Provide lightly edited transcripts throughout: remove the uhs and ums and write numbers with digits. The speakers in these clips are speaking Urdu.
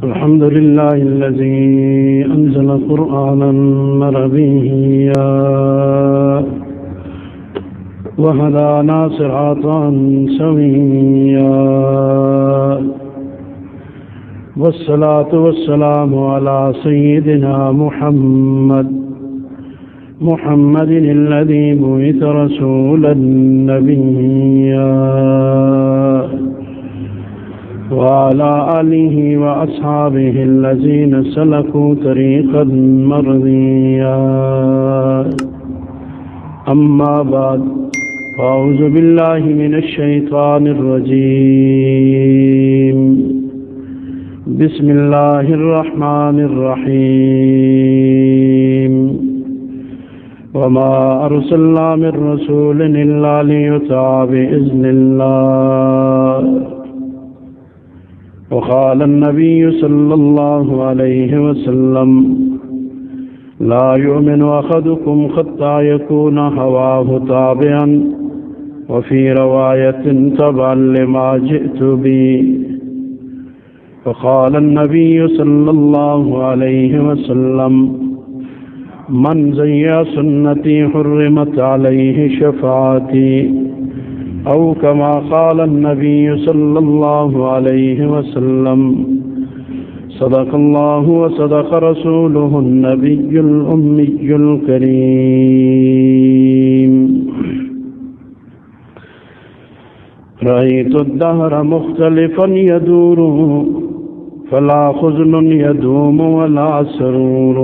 الحمد لله الذي أنزل قرآنا عربيا وهدانا صراطا سويا والصلاة والسلام على سيدنا محمد الذي بعث رسولا نبيا وعلى آله وأصحابه الذين سلكوا طريقا مرضيا أما بعد فأعوذ بالله من الشيطان الرجيم بسم الله الرحمن الرحيم وما أرسلنا من رسول إلا ليطاع بإذن الله وقال النبي صلى الله عليه وسلم لا يؤمن أحدكم حتى يكون هواه تابعا وفي رواية تبعا لما جئت به وقال النبي صلى الله عليه وسلم من زي سنتي حرمت عليه شفاعتي أو كما قال النبي صلى الله عليه وسلم صدق الله وصدق رسوله النبي الأمي الكريم رأيت الدهر مختلفا يدور فلا حزن يدوم ولا سرور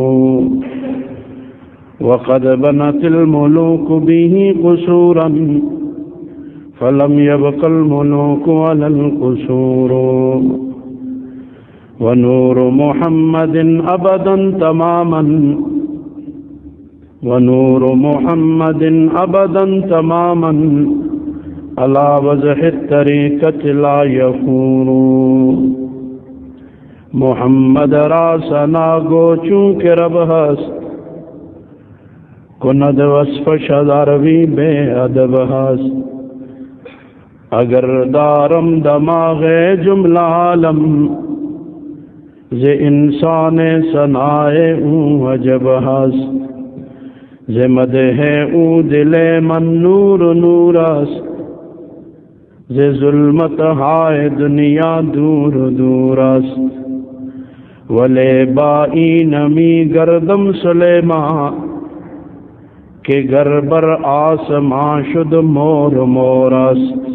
وقد بنت الملوك به قصورا فلم يبق الملوك ولا القصور ونور محمد أبدا تماما ونور محمد أبدا تماما على وضح الطريقة لا يفور محمد راسنا گو چونکہ رب ہست کند وصف شداروی بے ادب ہست اگر دارم دماغ جملہ عالم ز انسان سنائے اون عجب ہست ز مدح اون دل من نور نورس ز ظلمت ہائے دنیا دور دورست ولے بائی نمی گردم سلیمان کہ گربر آسمان شد مور مورست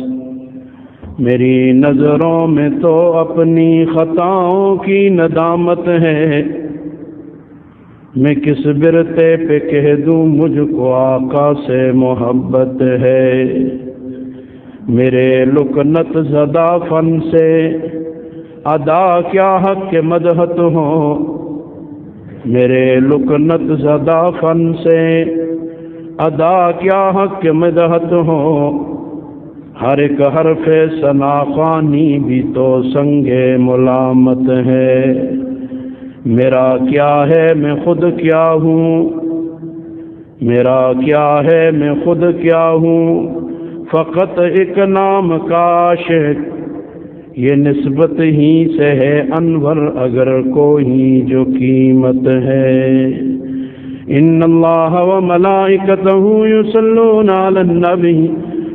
میری نظروں میں تو اپنی خطاؤں کی ندامت ہے میں کس برتے پہ کہہ دوں مجھ کو آقا سے محبت ہے میرے لکنت زدہ فن سے ادا کیا حق کے مدحت ہو میرے لکنت زدہ فن سے ادا کیا حق کے مدحت ہو ہر ایک حرف ثنا خوانی بھی تو سنگ ملامت ہے میرا کیا ہے میں خود کیا ہوں میرا کیا ہے میں خود کیا ہوں فقط ایک نام کا عاشق یہ نسبت ہی سے ہے انور اگر کوئی جو قیمت ہے ان اللہ وملائکتہ یصلون علی النبی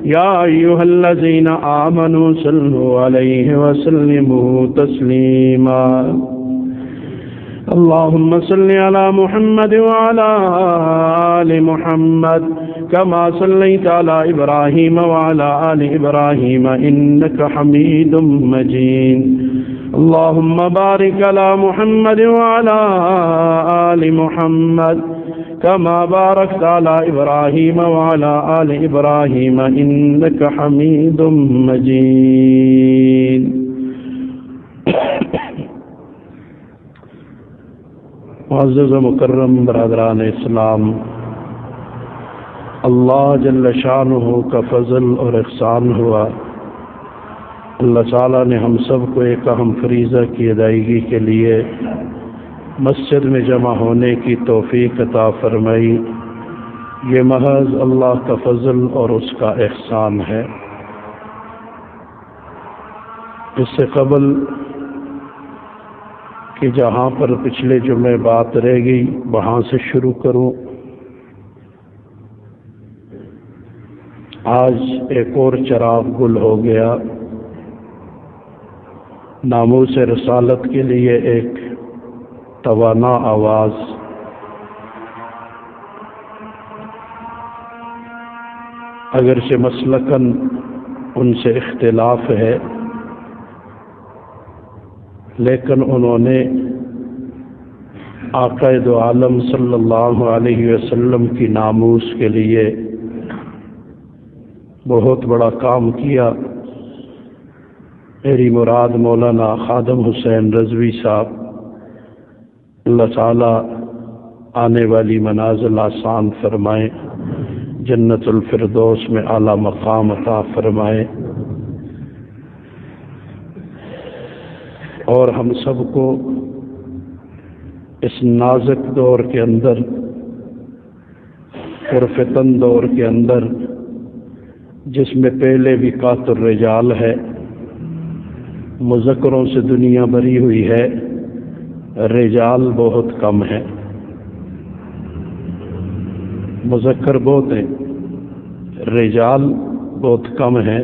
یا ایھا الذین آمنوا صلوا علیہ وسلموا تسلیما اللهم صل على محمد وعلى آل محمد كما صليت على إبراهيم وعلى آل إبراهيم إنك حميد مجيد اللهم بارك على محمد وعلى آل محمد كما باركت على إبراهيم وعلى آل إبراهيم إنك حميد مجيد معزز و مکرم برادران اسلام اللہ جل شانہ کا فضل اور احسان ہوا اللہ تعالیٰ نے ہم سب کو ایک اہم فریضہ کی ادائیگی کے لیے مسجد میں جمع ہونے کی توفیق عطا فرمائی یہ محض اللہ کا فضل اور اس کا احسان ہے اس سے قبل کہ جہاں پر پچھلے جمعے بات رہ گئی وہاں سے شروع کروں۔ آج ایک اور چراغ گل ہو گیا، ناموس رسالت کے لیے ایک توانا آواز۔ اگرچہ مسلکاً ان سے اختلاف ہے، لیکن انہوں نے آقا دو عالم صلی اللہ علیہ وسلم کی ناموس کے لیے بہت بڑا کام کیا۔ میری مراد مولانا خادم حسین رضوی صاحب، اللہ تعالی آنے والی منازل آسان فرمائے، جنت الفردوس میں اعلیٰ مقام عطا فرمائے، اور ہم سب کو اس نازک دور کے اندر، پرفتن دور کے اندر، جس میں پہلے بھی وقات الرجال ہے، مذکروں سے دنیا بھری ہوئی ہے، رجال بہت کم ہے، مذکر بہت ہیں، رجال بہت کم ہیں۔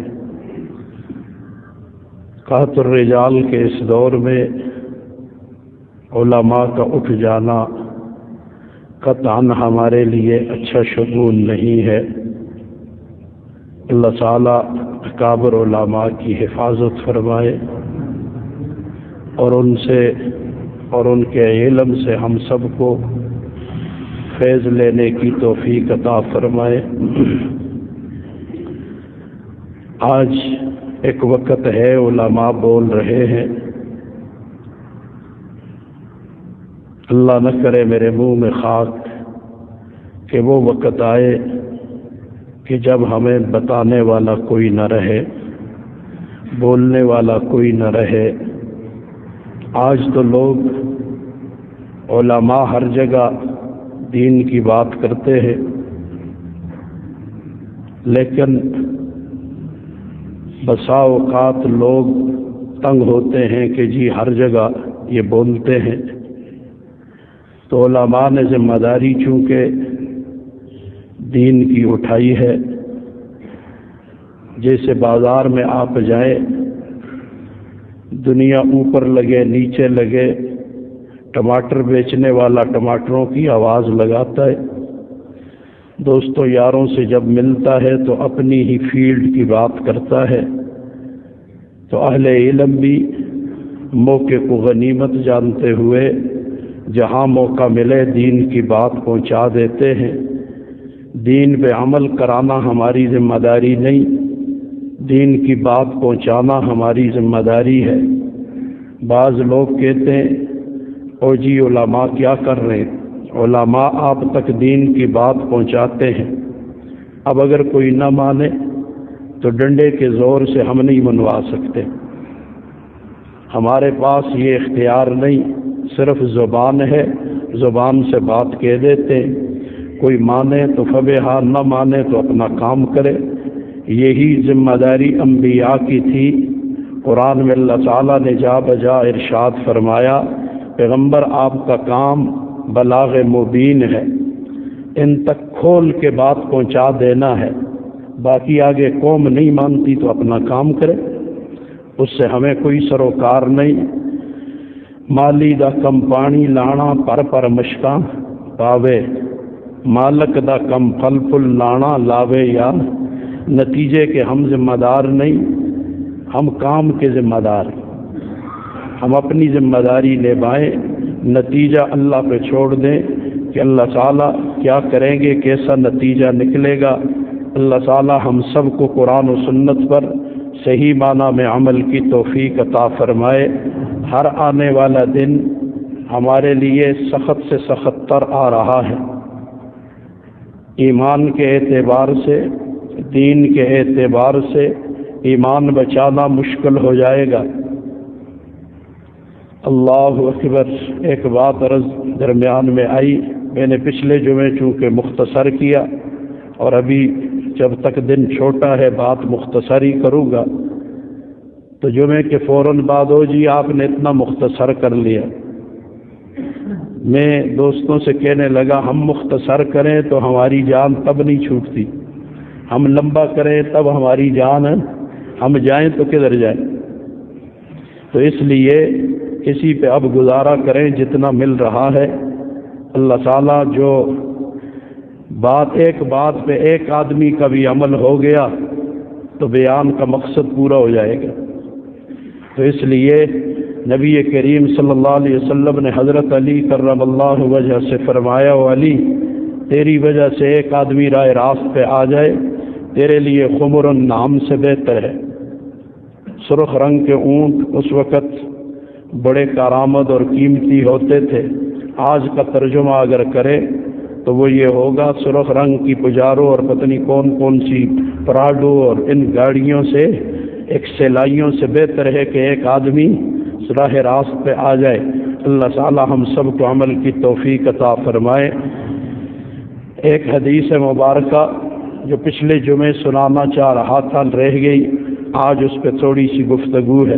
وقات الرجال کے اس دور میں علماء کا اٹھ جانا قطعاً ہمارے لیے اچھا شگون نہیں ہے۔ اللہ تعالیٰ اکابر علماء کی حفاظت فرمائے اور ان سے اور ان کے علم سے ہم سب کو فیض لینے کی توفیق عطا فرمائے۔ آج ایک وقت ہے علماء بول رہے ہیں، اللہ نہ کرے میرے منہ میں خاک کہ وہ وقت آئے کہ جب ہمیں بتانے والا کوئی نہ رہے، بولنے والا کوئی نہ رہے۔ آج تو لوگ علماء ہر جگہ دین کی بات کرتے ہیں، لیکن بسا اوقات لوگ تنگ ہوتے ہیں کہ جی ہر جگہ یہ بولتے ہیں، تو علماء نے ذمہ داری چونکہ دین کی اٹھائی ہے۔ جیسے بازار میں آپ جائیں، دنیا اوپر لگے نیچے لگے، ٹماٹر بیچنے والا ٹماٹروں کی آواز لگاتا ہے، دوستوں یاروں سے جب ملتا ہے تو اپنی ہی فیلڈ کی بات کرتا ہے، تو اہل علم بھی موقع کو غنیمت جانتے ہوئے جہاں موقع ملے دین کی بات پہنچا دیتے ہیں۔ دین پہ عمل کرانا ہماری ذمہ داری نہیں، دین کی بات پہنچانا ہماری ذمہ داری ہے۔ بعض لوگ کہتے ہیں او جی علماء کیا کر رہے ہیں، علماء آپ تک دین کی بات پہنچاتے ہیں، اب اگر کوئی نہ مانے تو ڈنڈے کے زور سے ہم نہیں منوا سکتے، ہمارے پاس یہ اختیار نہیں، صرف زبان ہے، زبان سے بات کہہ دیتے ہیں، کوئی مانے تو فبہا، نہ مانے تو اپنا کام کرے۔ یہی ذمہ داری انبیاء کی تھی۔ قرآن میں اللہ تعالیٰ نے جا بجا ارشاد فرمایا، پیغمبر آپ کا کام بلاغ مبین ہے، ان تک کھول کے بات پہنچا دینا ہے، باقی آگے قوم نہیں مانتی تو اپنا کام کرے، اس سے ہمیں کوئی سروکار نہیں۔ مالی دا کم پانی لانا پر مشکاں پاوے، مالک دا کم پھل پھل لانا لاوے یار۔ نتیجے کے ہم ذمہ دار نہیں، ہم کام کے ذمہ دار، ہم اپنی ذمہ داری نبھائیں، نتیجہ اللہ پہ چھوڑ دیں کہ اللہ تعالیٰ کیا کریں گے، کیسا نتیجہ نکلے گا۔ اللہ تعالیٰ ہم سب کو قرآن و سنت پر صحیح معنی میں عمل کی توفیق عطا فرمائے۔ ہر آنے والا دن ہمارے لیے سخت سے سخت تر آ رہا ہے، ایمان کے اعتبار سے، دین کے اعتبار سے ایمان بچانا مشکل ہو جائے گا۔ اللہ اکبر۔ ایک بات عرض درمیان میں آئی، میں نے پچھلے جمعے چونکہ مختصر کیا، اور ابھی جب تک دن چھوٹا ہے بات مختصر ہی کروں گا، تو جمعے کے فوراً بعد ہو جی آپ نے اتنا مختصر کر لیا، میں دوستوں سے کہنے لگا ہم مختصر کریں تو ہماری جان تب نہیں چھوٹتی، ہم لمبا کریں تب ہماری جان ہے، ہم جائیں تو کدھر جائیں؟ تو اس لیے کسی پہ اب گزارا کریں جتنا مل رہا ہے۔ اللہ تعالیٰ جو ایک بات پہ ایک آدمی کا بھی عمل ہو گیا تو بیان کا مقصد پورا ہو جائے گا۔ تو اس لیے نبی کریم صلی اللہ علیہ وسلم نے حضرت علی کرم اللہ وجہ سے فرمایا، و علی تیری وجہ سے ایک آدمی راہ راست پہ آ جائے تیرے لیے خمر النعم سے بہتر ہے۔ سرخ رنگ کے اونٹ اس وقت بڑے کارآمد اور قیمتی ہوتے تھے، آج کا ترجمہ اگر کرے تو وہ یہ ہوگا سرخ رنگ کی پجارو اور پتنی کون کون سی پراڈو اور ان گاڑیوں سے ایک سیلائیوں سے بہتر ہے کہ ایک آدمی راہ راست پہ آ جائے۔ اللہ تعالی ہم سب کو عمل کی توفیق عطا فرمائے۔ ایک حدیث مبارکہ جو پچھلے جمعے سنانا چاہ رہا تھا رہ گئی، آج اس پہ تھوڑی سی گفتگو ہے۔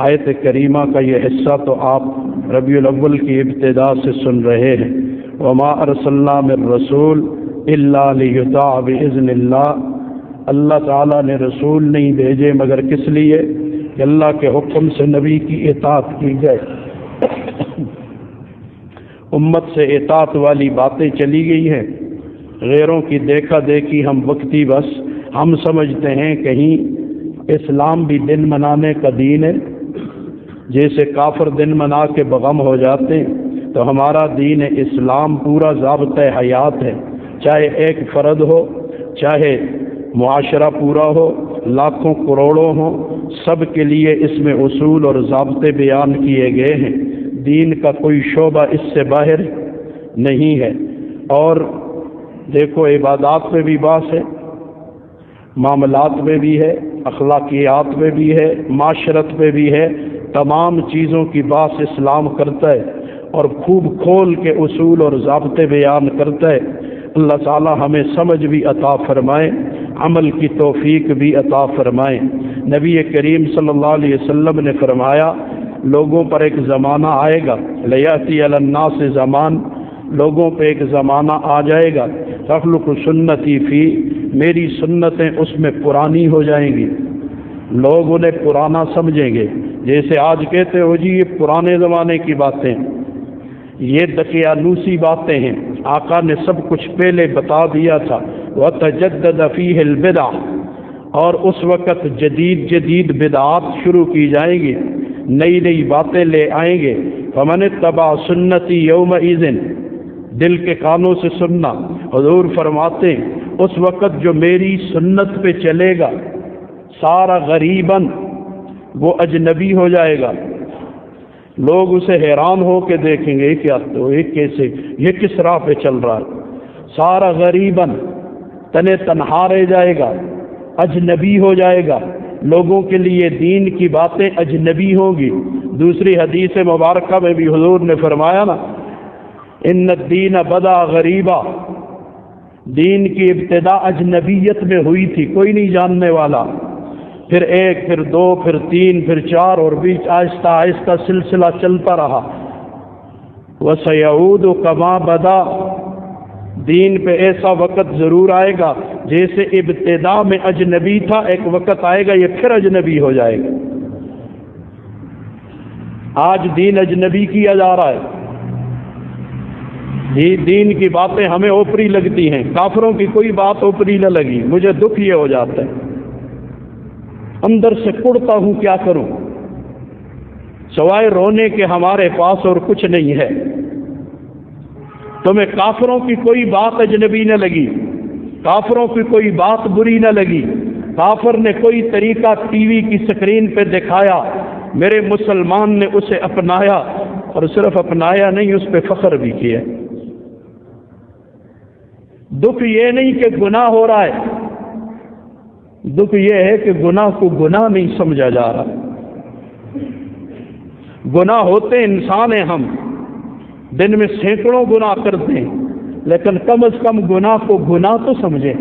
آیت کریمہ کا یہ حصہ تو آپ ربیع الاول کی ابتدا سے سن رہے ہیں، وما ارسلنا من رسول الا لیطاع باذن اللہ۔ اللہ تعالیٰ نے رسول نہیں بھیجے مگر کس لیے کہ اللہ کے حکم سے نبی کی اطاعت کی جائے۔ امت سے اطاعت والی باتیں چلی گئی ہیں، غیروں کی دیکھا دیکھی ہم وقتی بس ہم سمجھتے ہیں کہیں اسلام بھی دن منانے کا دین ہے، جیسے کافر دن منا کے بغم ہو جاتے ہیں، تو ہمارا دین اسلام پورا ضابطۂ حیات ہے، چاہے ایک فرد ہو، چاہے معاشرہ پورا ہو، لاکھوں کروڑوں ہوں، سب کے لیے اس میں اصول اور ضابطے بیان کیے گئے ہیں۔ دین کا کوئی شعبہ اس سے باہر نہیں ہے۔ اور دیکھو عبادات میں بھی باس ہے، معاملات میں بھی ہے، اخلاقیات میں بھی ہے، معاشرت میں بھی ہے، تمام چیزوں کی باس اسلام کرتا ہے اور خوب کھول کے اصول اور ضابطے بیان کرتا ہے۔ اللہ تعالی ہمیں سمجھ بھی عطا فرمائے، عمل کی توفیق بھی عطا فرمائے۔ نبی کریم صلی اللہ علیہ وسلم نے فرمایا لوگوں پر ایک زمانہ آئے گا، لیاتی علی الناس زمان، لوگوں پہ ایک زمانہ آ جائے گا، تخلق سنتی فی، میری سنتیں اس میں پرانی ہو جائیں گی، لوگ انہیں پرانا سمجھیں گے۔ جیسے آج کہتے ہو جی یہ پرانے زمانے کی باتیں، یہ دقیانوسی باتیں ہیں، آقا نے سب کچھ پہلے بتا دیا تھا۔ وَتَجَدَّدَ فِيهِ الْبِدْعَ، اور اس وقت جدید جدید بدعات شروع کی جائیں گی، نئی نئی باتیں لے آئیں گے۔ فَمَنِ اتَّبَعَ سُنَّتِي يَوْمَئِذٍ، دل کے کانوں سے سننا، حضور فرماتے ہیں اس وقت جو میری سنت پہ چلے گا سارا غریباً، وہ اجنبی ہو جائے گا، لوگ اسے حیران ہو کے دیکھیں گے کیا تو یہ کیسے، یہ کس راہ پہ چل رہا ہے، سارا غریباً تنے تنہا رہ جائے گا، اجنبی ہو جائے گا، لوگوں کے لیے دین کی باتیں اجنبی ہوگی۔ دوسری حدیث مبارکہ میں بھی حضور نے فرمایا نا، ان الدین بدا غریبا، دین کی ابتدا اجنبیت میں ہوئی تھی، کوئی نہیں جاننے والا، پھر ایک، پھر دو، پھر تین، پھر چار، اور بیچ آہستہ آہستہ سلسلہ چلتا رہا۔ وَسَيَعُودُ كَمَا بَدَا، دین پہ ایسا وقت ضرور آئے گا جیسے ابتدا میں اجنبی تھا، ایک وقت آئے گا یہ پھر اجنبی ہو جائے گا۔ آج دین اجنبی کیا جا رہا ہے، دین کی باتیں ہمیں اوپری لگتی ہیں، کافروں کی کوئی بات اوپری نہ لگی، مجھے دکھ یہ ہو جاتا ہے، اندر سے کڑتا ہوں، کیا کروں، سوائے رونے کے ہمارے پاس اور کچھ نہیں ہے۔ تمہیں کافروں کی کوئی بات اجنبی نہ لگی، کافروں کی کوئی بات بری نہ لگی، کافر نے کوئی طریقہ ٹی وی کی سکرین پہ دکھایا، میرے مسلمان نے اسے اپنایا، اور صرف اپنایا نہیں اس پہ فخر بھی کیا۔ دکھ یہ نہیں کہ گناہ ہو رہا ہے، دکھ یہ ہے کہ گناہ کو گناہ نہیں سمجھا جا رہا۔ گناہ ہوتے انسان ہیں، ہم دن میں سینکڑوں گناہ کرتے ہیں، لیکن کم از کم گناہ کو گناہ تو سمجھیں۔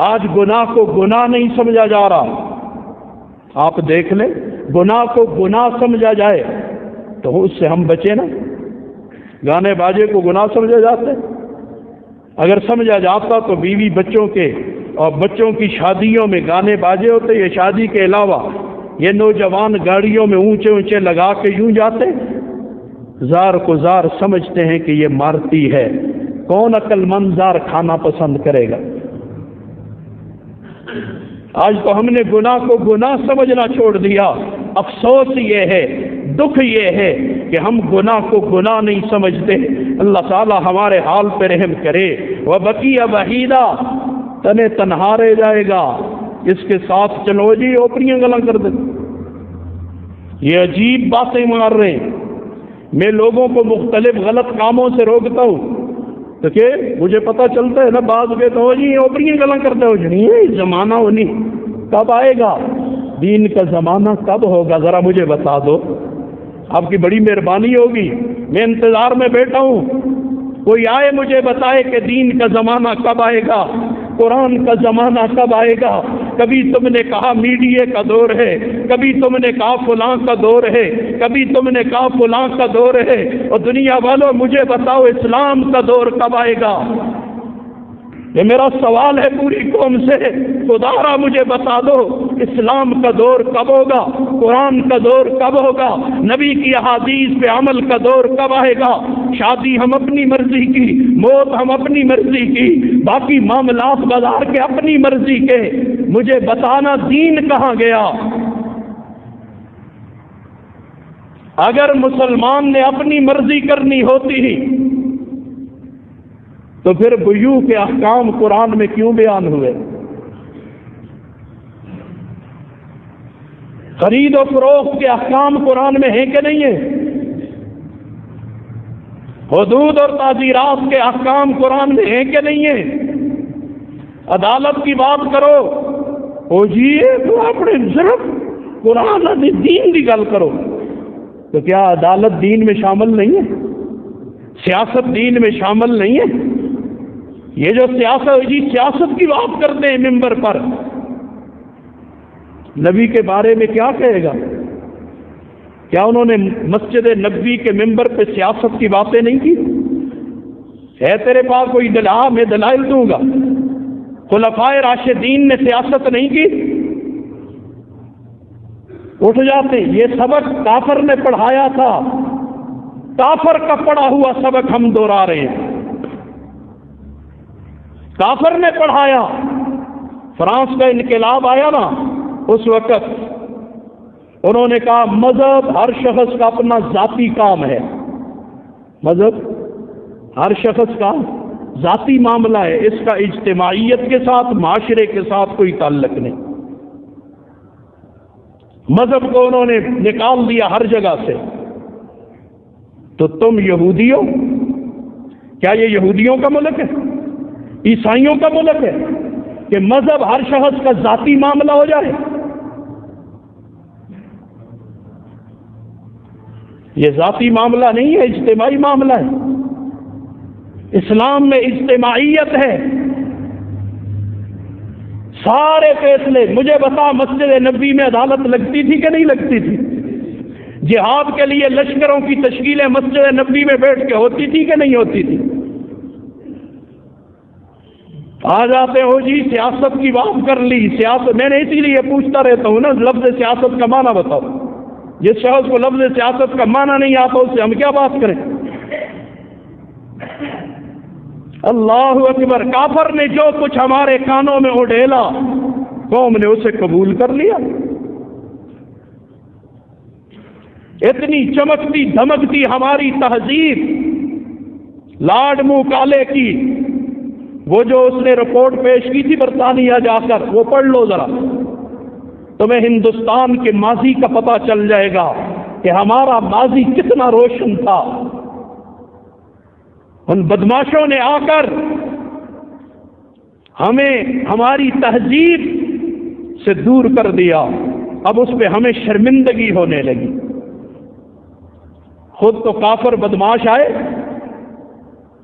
آج گناہ کو گناہ نہیں سمجھا جا رہا۔ آپ دیکھ لیں، گناہ کو گناہ سمجھا جائے تو اس سے ہم بچے نا. گانے باجے کو گناہ سمجھا جاتا ہے؟ اگر سمجھا جاتا تو بیوی بچوں کے اور بچوں کی شادیوں میں گانے باجے ہوتے. یہ شادی کے علاوہ یہ نوجوان گاڑیوں میں اونچے اونچے لگا کے یوں جاتے. زار کو زار سمجھتے ہیں کہ یہ مارتی ہے. کون عقل مند زار کھانا پسند کرے گا؟ آج تو ہم نے گناہ کو گناہ سمجھنا چھوڑ دیا. افسوس یہ ہے، دکھ یہ ہے کہ ہم گناہ کو گناہ نہیں سمجھتے. اللہ تعالی ہمارے حال پہ رحم کرے. وَبَقِيَ وَحِيدًا، تنے تنہا رہ جائے گا. اس کے ساتھ چلو جی اوپریاں گلاں کر دیں. یہ عجیب باتیں مار رہے ہیں. میں لوگوں کو مختلف غلط کاموں سے روکتا ہوں تو کہ مجھے پتہ چلتا ہے نا، بعض کہتے ہو جی اوپریاں گلاں کرتے ہو. نہیں، زمانہ ہونی کب آئے گا؟ دین کا زمانہ کب ہوگا ذرا مجھے بتا دو. آپ کی بڑی مہربانی ہوگی. میں انتظار میں بیٹھا ہوں، کوئی آئے مجھے بتائے کہ دین کا زمانہ کب آئے گا، قرآن کا زمانہ کب آئے گا. کبھی تم نے کہا میڈیا کا دور ہے، کبھی تم نے کہا فلاں کا دور ہے، کبھی تم نے کہا فلاں کا دور ہے. اور دنیا والوں مجھے بتاؤ اسلام کا دور کب آئے گا؟ یہ میرا سوال ہے پوری قوم سے. خدارا مجھے بتا دو اسلام کا دور کب ہوگا، قرآن کا دور کب ہوگا، نبی کی احادیث پہ عمل کا دور کب آئے گا. شادی ہم اپنی مرضی کی، موت ہم اپنی مرضی کی، باقی معاملات بازار کے اپنی مرضی کے. مجھے بتانا دین کہاں گیا؟ اگر مسلمان نے اپنی مرضی کرنی ہوتی ہی تو پھر بیوع کے احکام قرآن میں کیوں بیان ہوئے؟ خرید و فروخت کے احکام قرآن میں ہیں کہ نہیں ہیں؟ حدود اور تعزیرات کے احکام قرآن میں ہیں کہ نہیں ہیں؟ عدالت کی بات کرو، او جی تو اپنے صرف قرآن دین کی گل کرو. تو کیا عدالت دین میں شامل نہیں ہے؟ سیاست دین میں شامل نہیں ہے؟ یہ جو سیاست جی سیاست کی بات کرتے ہیں ممبر پر، نبی کے بارے میں کیا کہے گا؟ کیا انہوں نے مسجد نبوی کے ممبر پہ سیاست کی باتیں نہیں کی؟ ہے تیرے پاس کوئی دلائل؟ میں دلائل دوں گا. خلفائے راشدین نے سیاست نہیں کی؟ اٹھ جاتے. یہ سبق کافر نے پڑھایا تھا، کافر کا پڑھا ہوا سبق ہم دوہرا رہے ہیں. کافر نے پڑھایا. فرانس کا انقلاب آیا نا، اس وقت انہوں نے کہا مذہب ہر شخص کا اپنا ذاتی کام ہے. مذہب ہر شخص کا ذاتی معاملہ ہے، اس کا اجتماعیت کے ساتھ، معاشرے کے ساتھ کوئی تعلق نہیں. مذہب کو انہوں نے نکال دیا ہر جگہ سے. تو تم یہودیوں، کیا یہ یہودیوں کا ملک ہے، عیسائیوں کا ملک ہے کہ مذہب ہر شخص کا ذاتی معاملہ ہو جائے؟ یہ ذاتی معاملہ نہیں ہے، اجتماعی معاملہ ہے. اسلام میں اجتماعیت ہے. سارے فیصلے مجھے بتا، مسجد نبوی میں عدالت لگتی تھی کہ نہیں لگتی تھی؟ جہاد کے لیے لشکروں کی تشکیلیں مسجد نبوی میں بیٹھ کے ہوتی تھی کہ نہیں ہوتی تھی؟ آ جاتے ہو جی سیاست کی بات کر لی. سیاست میں نے اسی لیے پوچھتا رہتا ہوں نا، لفظ سیاست کا معنی بتاؤ. جس شخص کو لفظ سیاست کا معنی نہیں آتا اس سے ہم کیا بات کریں؟ اللہ اکبر. کافر نے جو کچھ ہمارے کانوں میں اڈھیلا، قوم نے اسے قبول کر لیا. اتنی چمکتی دھمکتی ہماری تہذیب، لاڈ منہ کالے کی، وہ جو اس نے رپورٹ پیش کی تھی برطانیہ جا کر، وہ پڑھ لو ذرا، تمہیں ہندوستان کے ماضی کا پتہ چل جائے گا کہ ہمارا ماضی کتنا روشن تھا. ان بدماشوں نے آ کر ہمیں ہماری تہذیب سے دور کر دیا. اب اس پہ ہمیں شرمندگی ہونے لگی. خود تو کافر بدماش آئے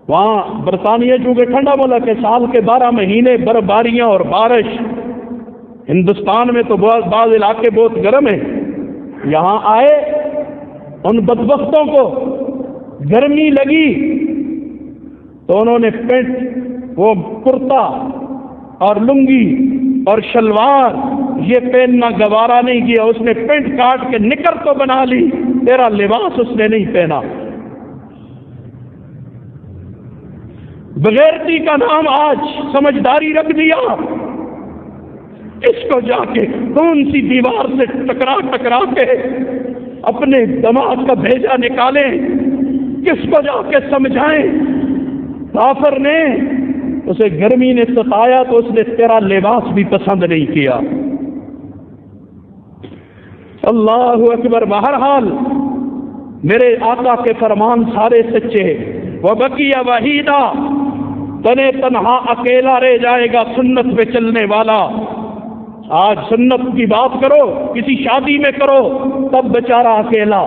وہاں برطانیہ، چونکہ ٹھنڈا ملک ہے، سال کے 12 مہینے برفباریاں اور بارش. ہندوستان میں تو بعض علاقے بہت گرم ہیں. یہاں آئے ان بدبختوں کو گرمی لگی تو انہوں نے پینٹ، وہ کرتا اور لنگی اور شلوار یہ پہننا گوارا نہیں کیا، اس نے پینٹ کاٹ کے نکر تو بنا لی، تیرا لباس اس نے نہیں پہنا۔ بغیرتی کا نام آج سمجھداری رکھ دیا، اس کو جا کے کون سی دیوار سے ٹکرا کے اپنے دماغ کا بھیجا نکالیں، کس کو جا کے سمجھائیں؟ کافر نے اسے گرمی نے ستایا تو اس نے تیرا لباس بھی پسند نہیں کیا۔ اللہ اکبر۔ بہرحال میرے آقا کے فرمان سارے سچے ہیں۔ وَبَقِيَ وَحِيدًا، تنے تنہا اکیلا رہ جائے گا سنت پہ چلنے والا۔ آج سنت کی بات کرو، کسی شادی میں کرو تب بیچارہ اکیلا،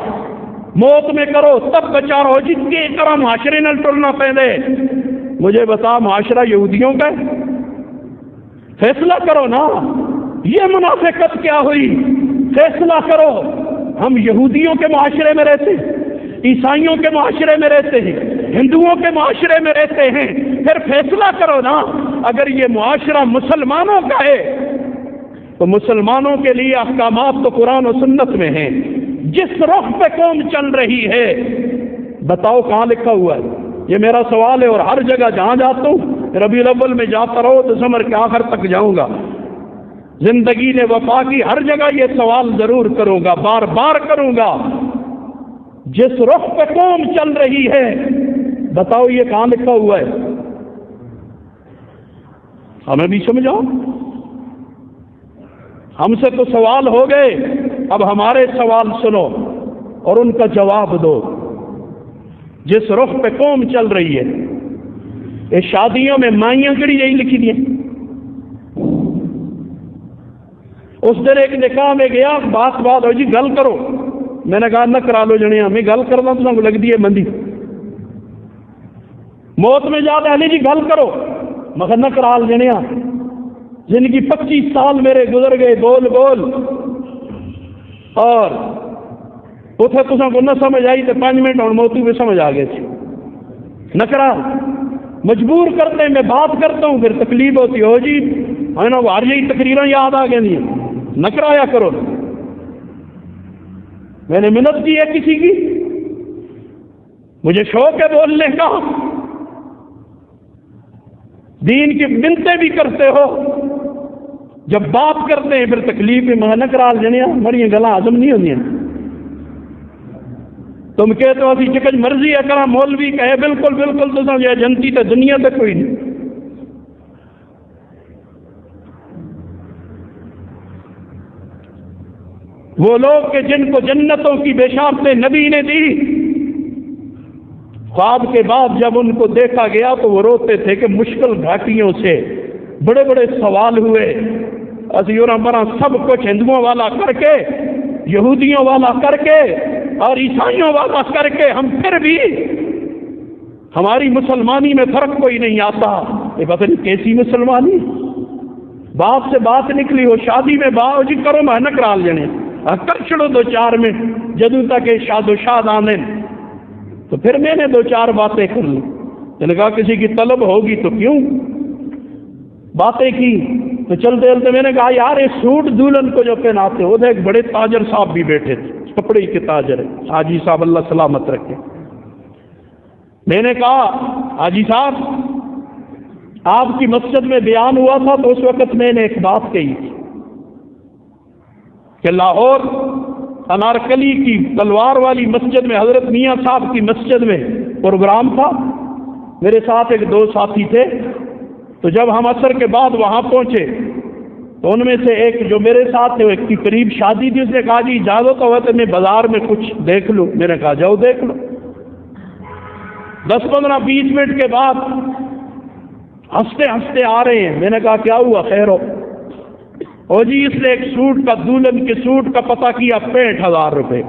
موت میں کرو تب بیچارہ جس کے طرح معاشرے نال ٹرنا پہلے۔ مجھے بتا، معاشرہ یہودیوں کا ہے؟ فیصلہ کرو نا، یہ منافقت کیا ہوئی؟ فیصلہ کرو۔ ہم یہودیوں کے معاشرے میں رہتے ہیں، عیسائیوں کے معاشرے میں رہتے ہیں، ہندوؤں کے معاشرے میں رہتے ہیں، پھر فیصلہ کرو نا۔ اگر یہ معاشرہ مسلمانوں کا ہے تو مسلمانوں کے لیے احکامات تو قرآن و سنت میں ہیں۔ جس رخ پہ قوم چل رہی ہے بتاؤ کہاں لکھا ہوا ہے؟ یہ میرا سوال ہے، اور ہر جگہ جہاں جاتا ہوں، ربیع الاول میں جاتا رہو تو دسمبر کے آخر تک جاؤں گا، زندگی نے وفا کی، ہر جگہ یہ سوال ضرور کروں گا، بار بار کروں گا۔ جس رخ پہ قوم چل رہی ہے بتاؤ یہ کہاں لکھا ہوا ہے؟ ہمیں بھی سمجھاؤ۔ ہم سے تو سوال ہو گئے، اب ہمارے سوال سنو اور ان کا جواب دو۔ جس رخ پہ قوم چل رہی ہے، یہ شادیوں میں مائیاں کڑی یہی لکھی دی ہیں۔ اس دن ایک نکاح میں گیا، بات ہو جی گل کرو، میں نے کہا نہ کرا لو جنیا، میں گل کرنا تو سب لگ دی ہے مندی۔ موت میں جا دہلی جی گل کرو، مگر نہ کرا لو جنیا، زندگی 25 سال میرے گزر گئے بول بول، اور اتنے تو کو نہ سمجھ آئی تو 5 منٹ اور موتو بھی سمجھ آ گئے تھے۔ نہ کرا مجبور کرتے، میں بات کرتا ہوں پھر تکلیف ہوتی ہو جی ہے نا، وہ ہر یہی تقریریں یاد آ گئی، نہ کرایا کرو۔ میں نے منت کی ہے کسی کی، مجھے شوق ہے بولنے کا، دین کی منتیں بھی کرتے ہو، جب بات کرتے ہیں پھر تکلیف میں نہ کرا جنیا، بڑی گلا ہضم نہیں ہوندی۔ تم کہتے ہو اسی چکج مرضی ہے کرا، مولوی کہے بالکل بالکل تو سمجھے جنتی تو دنیا تک کوئی نہیں۔ وہ لوگ کہ جن کو جنتوں کی بشارتیں نبی نے دی، خواب کے بعد جب ان کو دیکھا گیا تو وہ روتے تھے کہ مشکل گھاٹیوں سے بڑے بڑے سوال ہوئے، اسی اور ہمارا سب کچھ ہندوؤں والا کر کے، یہودیوں والا کر کے اور عیسائیوں والا کر کے، ہم پھر بھی ہماری مسلمانی میں فرق کوئی نہیں آتا۔ یہ پتہ نہیں کیسی مسلمانی، باپ سے بات نکلی ہو شادی میں باؤ جی کرو میں نہ کرال جنے کر چھڑو 2-4 منٹ جدوں تک شاد و شاد آنے، تو پھر میں نے 2-4 باتیں کر لی۔ میں نے کہا کسی کی طلب ہوگی تو کیوں، باتیں کی تو چلتے چلتے میں نے کہا یار یہ سوٹ دلہن کو جو پہناتے ہو، ایک بڑے تاجر صاحب بھی بیٹھے تھے، کپڑے کے تاجر ہے، حاجی صاحب اللہ سلامت رکھے۔ میں نے کہا حاجی صاحب آپ کی مسجد میں بیان ہوا تھا تو اس وقت میں نے ایک بات کہی تھی کہ لاہور انارکلی کی تلوار والی مسجد میں حضرت میاں صاحب کی مسجد میں پروگرام تھا، میرے ساتھ ایک 2 ساتھی تھے، تو جب ہم عصر کے بعد وہاں پہنچے تو ان میں سے ایک جو میرے ساتھ تھے، ایک کی قریب شادی تھی، اس نے کہا جی اجازت ہوا تو میں بازار میں کچھ دیکھ لوں۔ میں نے کہا جاؤ دیکھ لو۔ 10-15-20 منٹ کے بعد ہنستے ہنستے آ رہے ہیں، میں نے کہا کیا ہوا خیر ہو؟ اور جی اس نے ایک سوٹ کا، دلہن کے سوٹ کا پتہ کیا 65,000 روپے۔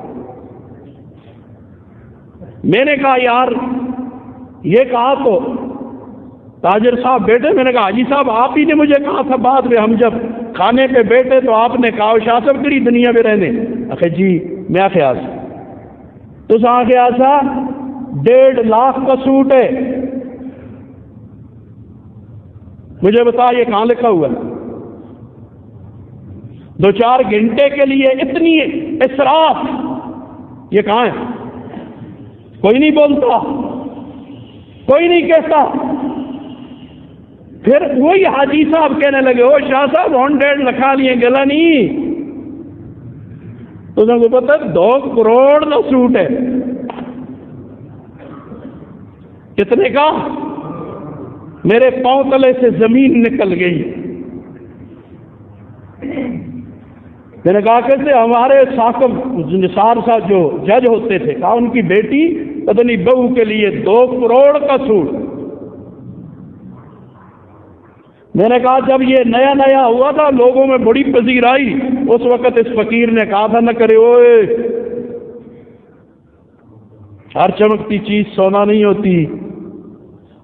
میں نے کہا یار یہ کہا تو تاجر صاحب بیٹھے، میں نے کہا حاجی صاحب آپ ہی نے مجھے کہا تھا بعد میں ہم جب کھانے پہ بیٹھے تو آپ نے کہا شاہ صاحب کری دنیا میں رہنے، آخر جی میں خیال سے تو آگے ایسا 1.5 لاکھ کا سوٹ ہے، مجھے بتا یہ کہاں لکھا ہوا ہے؟ 2-4 گھنٹے کے لیے اتنی اسراف، یہ کہاں ہے؟ کوئی نہیں بولتا، کوئی نہیں کہتا۔ پھر وہی حاجی صاحب کہنے لگے او شاہ صاحب 1.5 لکھا لیے گلا نہیں، تو کو پتا 2 کروڑ کا سوٹ ہے۔ کتنے کا؟ میرے پاؤں تلے سے زمین نکل گئی۔ میں نے کہا کہ ہمارے ثاقب نثار صاحب جو جج ہوتے تھے، کہا ان کی بیٹی پتہ نہیں بہو کے لیے 2 کروڑ کا سوٹ۔ میں نے کہا جب یہ نیا نیا ہوا تھا لوگوں میں بڑی پذیرائی، اس وقت اس فقیر نے کہا تھا نہ کرے اوئے، ہر چمکتی چیز سونا نہیں ہوتی۔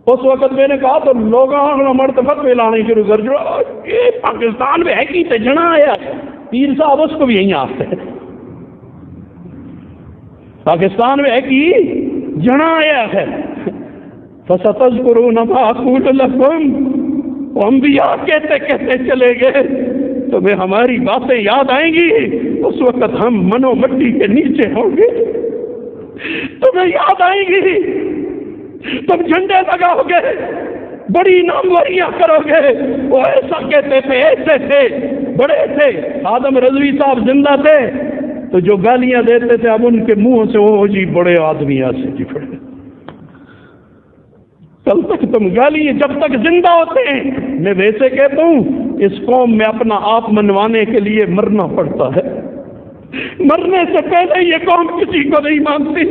اس وقت میں نے کہا تو لوگوں مرتفت پھیلانے شروع کر جو یہ پاکستان میں ہے کی تجنا ہے، پیر صاحب اس کو بھی یہیں آتے ہیں، پاکستان میں ہے کی جنا ہے۔ فَسَتَذْكُرُونَ مَا أَقُولُ لَكُمْ، انبیاء کہتے کہتے چلے گئے تمہیں ہماری باتیں یاد آئیں گی، اس وقت ہم منو مٹی کے نیچے ہوں گے، تمہیں یاد آئیں گی، تم جھنڈے لگاؤ گے، بڑی ناموریاں کرو گے۔ وہ ایسا کہتے تھے، ایسے تھے، بڑے تھے۔ آدم رضوی صاحب زندہ تھے تو جو گالیاں دیتے تھے اب ان کے منہ سے وہ جی بڑے آدمی ایسے جی پڑے۔ کل تک تم گالی جب تک زندہ ہوتے ہیں، میں ویسے کہتا ہوں اس قوم میں اپنا آپ منوانے کے لیے مرنا پڑتا ہے، مرنے سے پہلے یہ قوم کسی کو نہیں مانتی،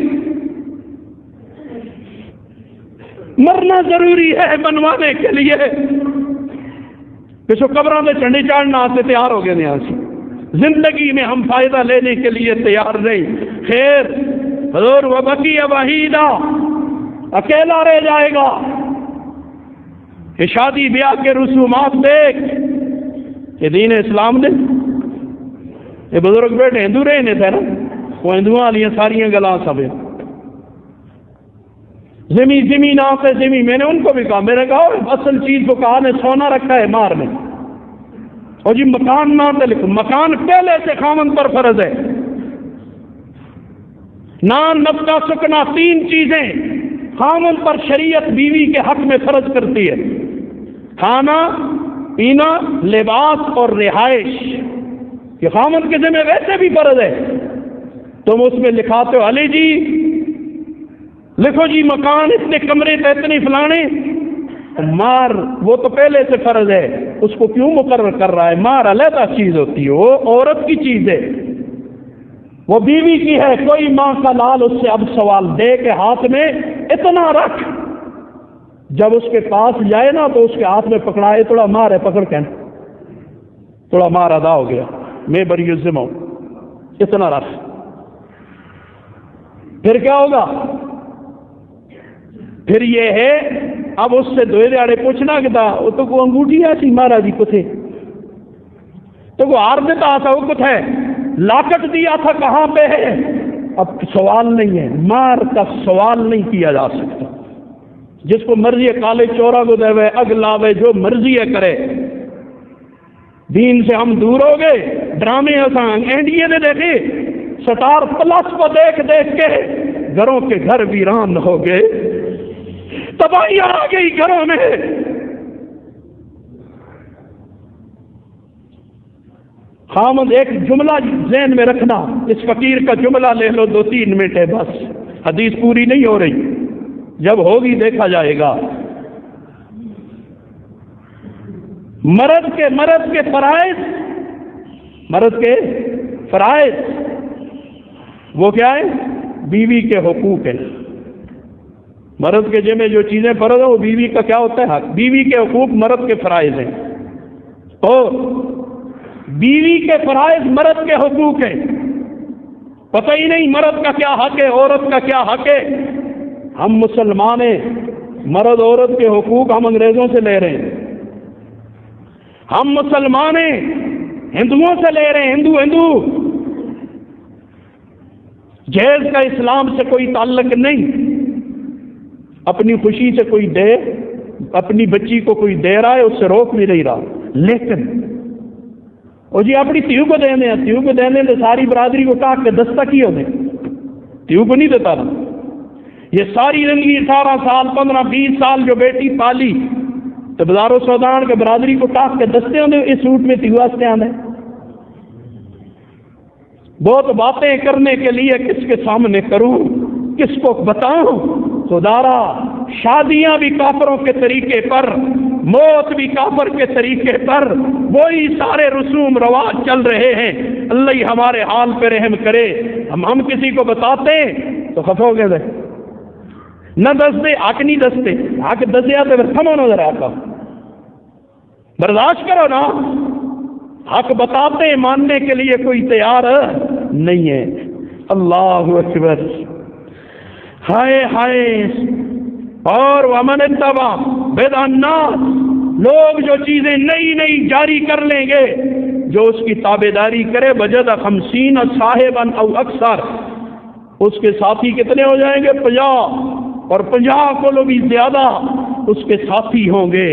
مرنا ضروری ہے منوانے کے لیے۔ پچھو قبروں میں چڑھنے چاڑنا آتے تیار ہو گئے یہاں سے، زندگی میں ہم فائدہ لینے کے لیے تیار نہیں۔ خیر حضور وبقی وحیدہ، اکیلا رہ جائے گا۔ یہ شادی بیاہ کے رسومات دیکھ، یہ دین اسلام نے، یہ بزرگ بیٹے ہندو رہنے تھے نا، وہ ہندوؤں والی ساری گلاں سب زمین آتے زمین۔ میں نے ان کو بھی کہا، میں نے کہا اصل چیز کو کہا نے سونا رکھا ہے مار میں، اور جی مکان نہ لکھو، مکان پہلے سے خامن پر فرض ہے۔ نان نفقہ سکنا، 3 چیزیں خامن پر شریعت بیوی کے حق میں فرض کرتی ہے، کھانا پینا، لباس اور رہائش۔ یہ خامن کے ذمہ ویسے بھی فرض ہے، تم اس میں لکھاتے ہو علی جی لکھو جی مکان اتنے کمرے تھے اتنے فلانے، مار وہ تو پہلے سے فرض ہے، اس کو کیوں مقرر کر رہا ہے؟ مار علیحدہ چیز ہوتی ہے، وہ عورت کی چیز ہے، وہ بیوی کی ہے۔ کوئی ماں کا لال اس سے اب سوال دے کے ہاتھ میں اتنا رکھ، جب اس کے پاس جائے نا تو اس کے ہاتھ میں پکڑائے، تھوڑا مار ہے پکڑ کے، تھوڑا مار ادا ہو گیا، میں بری ذمہ ہوں، اتنا رکھ۔ پھر کیا ہوگا؟ پھر یہ ہے اب اس سے 2 دیہڑے پوچھنا کہ تھا وہ تو کو انگوٹھی ایسی مارا جی کتھے، تو وہ ہار دیتا تھا وہ کتھ ہے، لاکٹ دیا تھا کہاں پہ ہے۔ اب سوال نہیں ہے، مار کا سوال نہیں کیا جا سکتا، جس کو مرضی ہے کالے چورا کو دے وے اگ لاوے، جو مرضی ہے کرے۔ دین سے ہم دور ہو گئے، ڈرامے آسان اینڈیے نے دیکھے، سٹار پلس کو دیکھ دیکھ کے گھروں کے گھر ویران ہو گئے، تباہیاں آ گئی گھروں میں۔ خامد ایک جملہ ذہن میں رکھنا، اس فقیر کا جملہ لے لو، 2-3 منٹ ہے بس، حدیث پوری نہیں ہو رہی، جب ہوگی دیکھا جائے گا۔ مرد کے فرائض، مرد کے فرائض وہ کیا ہے؟ بیوی کے حقوق ہیں۔ مرد کے ذمہ جو چیزیں فرض ہیں وہ بیوی کا کیا ہوتا ہے؟ حق۔ بیوی کے حقوق مرد کے فرائض ہیں، اور بیوی کے فرائض مرد کے حقوق ہیں۔ پتہ ہی نہیں مرد کا کیا حق ہے، عورت کا کیا حق ہے۔ ہم مسلمان ہیں، مرد عورت کے حقوق ہم انگریزوں سے لے رہے ہیں، ہم مسلمان ہیں ہندوؤں سے لے رہے ہیں، ہندو جہیز کا اسلام سے کوئی تعلق نہیں. اپنی خوشی سے کوئی دے، اپنی بچی کو کوئی دے رہا ہے، اس سے روک بھی نہیں رہا، لیکن وہ جی اپنی تیو کو دینے ہیں، تیو کو دینے تو ساری برادری کو ٹاک کے دستک ہی ہونے، تیو کو نہیں دیتا نا. یہ ساری زندگی 18 سال 15 20 سال جو بیٹی پالی تو بازاروں سودان کے برادری کو ٹاک کے دستے ہونے اس سوٹ میں تیو واسطے آنے. بہت باتیں کرنے کے لیے کس کے سامنے کروں، کس کو بتاؤں. خدارا شادیاں بھی کافروں کے طریقے پر، موت بھی کافر کے طریقے پر، وہی سارے رسوم رواج چل رہے ہیں. اللہ ہی ہمارے حال پہ رحم کرے. ہم کسی کو بتاتے تو خفو گے دے نہ دستے، حق نہیں دستے، حق دسیا تو پھر تھمو نظر آتا، برداشت کرو نا. حق بتاتے ماننے کے لیے کوئی تیار نہیں ہے. اللہ اکبر. ہائے ہائے. اور ومن اتبع بدع الناس، لوگ جو چیزیں نئی نئی جاری کر لیں گے، جو اس کی تابعداری کرے، وجد 50 صاحبا او اکثر، اس کے ساتھی کتنے ہو جائیں گے؟ 50، اور 50 کو بھی زیادہ اس کے ساتھی ہوں گے،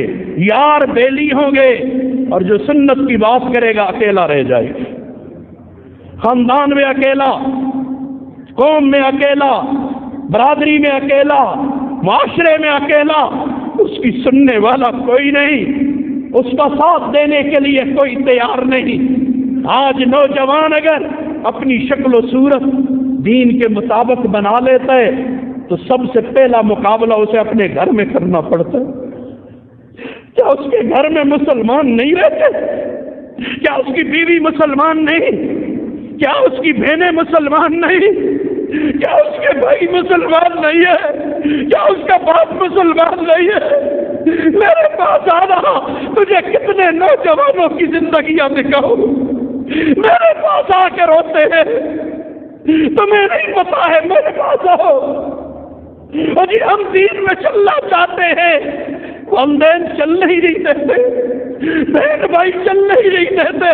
یار بیلی ہوں گے. اور جو سنت کی بات کرے گا اکیلا رہ جائے گا، خاندان میں اکیلا، قوم میں اکیلا، برادری میں اکیلا، معاشرے میں اکیلا. اس کی سننے والا کوئی نہیں، اس کا ساتھ دینے کے لیے کوئی تیار نہیں. آج نوجوان اگر اپنی شکل و صورت دین کے مطابق بنا لیتا ہے تو سب سے پہلا مقابلہ اسے اپنے گھر میں کرنا پڑتا ہے. کیا اس کے گھر میں مسلمان نہیں رہتے؟ کیا اس کی بیوی مسلمان نہیں؟ کیا اس کی بہنیں مسلمان نہیں؟ کیا اس کے بھائی مسلمان نہیں ہے؟ کیا اس کا باپ مسلمان نہیں ہے؟ میرے پاس آنا، تجھے کتنے نوجوانوں کی زندگیاں دکھاؤں. میرے پاس آ کے روتے ہیں، تمہیں نہیں پتا ہے، میرے پاس آؤ. اور جی ہم دین میں چلنا چاہتے ہیں، والدین چل نہیں دیتے، بہن بھائی چل نہیں دیتے.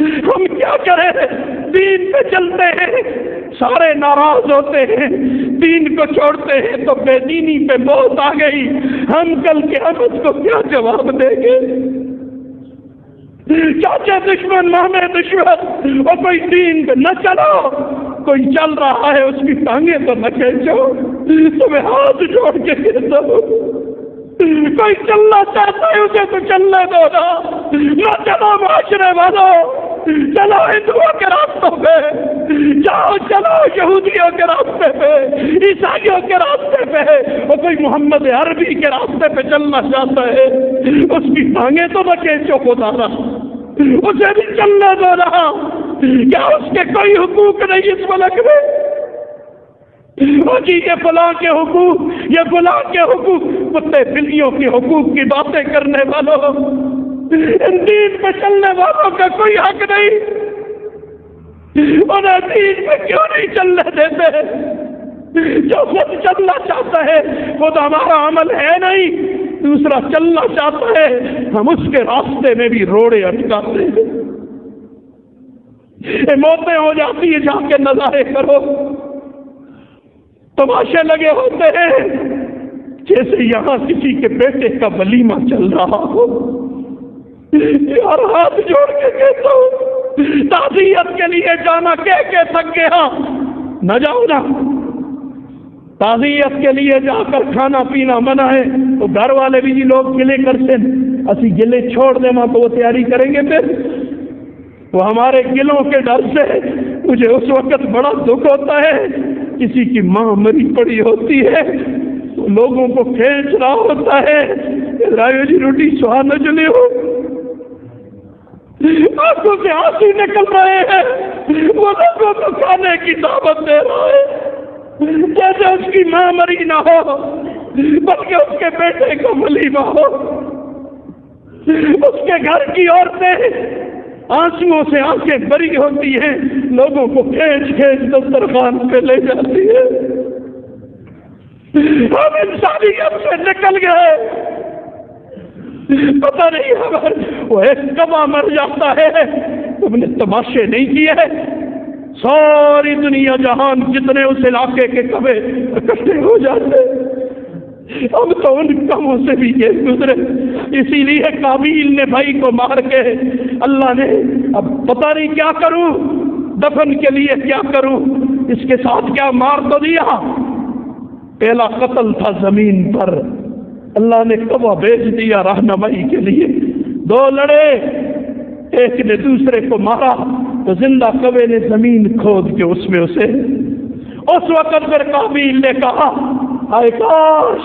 ہم کیا کریں؟ دین پہ چلتے ہیں، سارے ناراض ہوتے ہیں. دین کو چھوڑتے ہیں تو بے دینی پہ موت آ گئی. ہم کل قیامت کو کیا جواب دیں گے؟ چاچا دشمن، مامے دشمن. اور کوئی دین پہ نہ چلو، کوئی چل رہا ہے اس کی ٹانگیں تو نہ کھینچو. تمہیں ہاتھ جوڑ کے کہتا ہوں، کوئی چلنا چاہتا ہے اسے تو چلنے دو نا. نہ چلو معاشرے والوں، چلو ہندوؤں کے راستوں پہ جاؤ، چلو یہودیوں کے راستے پہ، عیسائیوں کے راستے پہ. اور کوئی محمد عربی کے راستے پہ چلنا چاہتا ہے اس کی ٹانگیں تو نہ کھینچو خدا نا، اسے بھی چلنے دو نا. کیا اس کے کوئی حقوق نہیں اس ملک میں؟ جی یہ فلاں کے حقوق، یہ فلاں کے حقوق، کتے بلیوں کے حقوق کی باتیں کرنے والوں، ان دین پہ چلنے والوں کا کوئی حق نہیں. انہیں دین پہ کیوں نہیں چلنے دیتے؟ جو خود چلنا چاہتا ہے، خود ہمارا عمل ہے نہیں، دوسرا چلنا چاہتا ہے، ہم اس کے راستے میں بھی روڑے اٹکاتے ہیں. موتیں ہو جاتی ہیں، جا کے نظارے کرو، تماشے لگے ہوتے ہیں جیسے یہاں کسی کے بیٹے کا ولیمہ چل رہا ہو. اور ہاتھ جوڑ کے کہتا ہوں، تعزیت کے لیے جانا کہہ کے تھک گیا، نہ جاؤ نا. تعزیت کے لیے جا کر کھانا پینا منع ہے تو گھر والے بھی لوگ گلے کرتے ہیں، اسی گلے چھوڑ دینا تو وہ تیاری کریں گے. پھر وہ ہمارے گلوں کے ڈر سے مجھے اس وقت بڑا دکھ ہوتا ہے. کسی کی ماں مری پڑی ہوتی ہے، لوگوں کو کھینچ رہا ہوتا ہے، رایو جی روٹی سوہا نہ چلے ہو، آنکھوں سے آنسو نکل رہے ہیں، وہ لوگوں کو کھانے کی دعوت دے رہا ہے جیسے اس کی ماں مری نہ ہو بلکہ اس کے بیٹے کا ولیمہ ہو. اس کے گھر کی عورتیں آنسوؤں سے آنکھیں بری ہوتی ہیں، لوگوں کو کھینچ کھینچ دسترخوان پہ لے جاتی ہے. ہم انسانیت سے نکل گئے، پتہ نہیں وہ ایک کبا مر جاتا ہے. تم نے تماشے نہیں کیے، ساری دنیا جہان جتنے اس علاقے کے کعبے اکٹھے ہو جاتے. اب تو ان کاموں سے بھی یہ گزرے. اسی لیے قابیل نے بھائی کو مار کے اللہ نے اب پتہ نہیں کیا کروں، دفن کے لیے کیا کروں، اس کے ساتھ کیا مار تو دیا. پہلا قتل تھا زمین پر، اللہ نے کعبہ بیچ دیا رہنمائی کے لیے. دو لڑے، ایک نے دوسرے کو مارا تو زندہ کعبے نے زمین کھود کے اس میں اسے. اس وقت پھر قابیل نے کہا ہائے کاش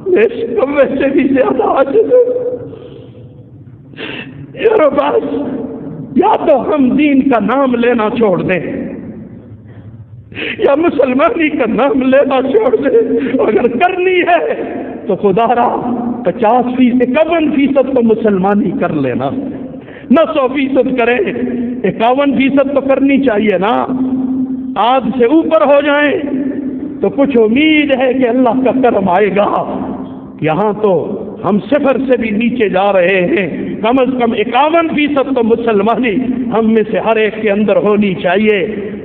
میں اس کعبے سے بھی زیادہ عاجز ہوں. یار بس یا تو ہم دین کا نام لینا چھوڑ دیں یا مسلمانی کا نام لینا چھوڑ دیں. اگر کرنی ہے تو خدا را 50%، 51% تو مسلمانی کر لینا، نہ 100% کریں، 51% تو کرنی چاہیے نا. آدھ سے اوپر ہو جائیں تو کچھ امید ہے کہ اللہ کا کرم آئے گا. یہاں تو ہم 0 سے بھی نیچے جا رہے ہیں. کم از کم 51% تو مسلمانی ہم میں سے ہر ایک کے اندر ہونی چاہیے.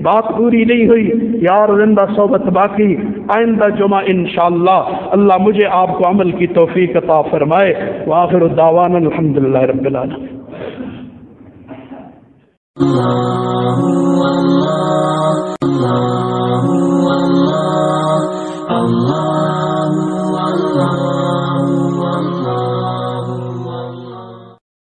بات پوری نہیں ہوئی یار، زندہ صحبت باقی. آئندہ جمعہ انشاءاللہ اللہ مجھے آپ کو عمل کی توفیق عطا فرمائے. وآخر دعوانا الحمدللہ رب العالمین.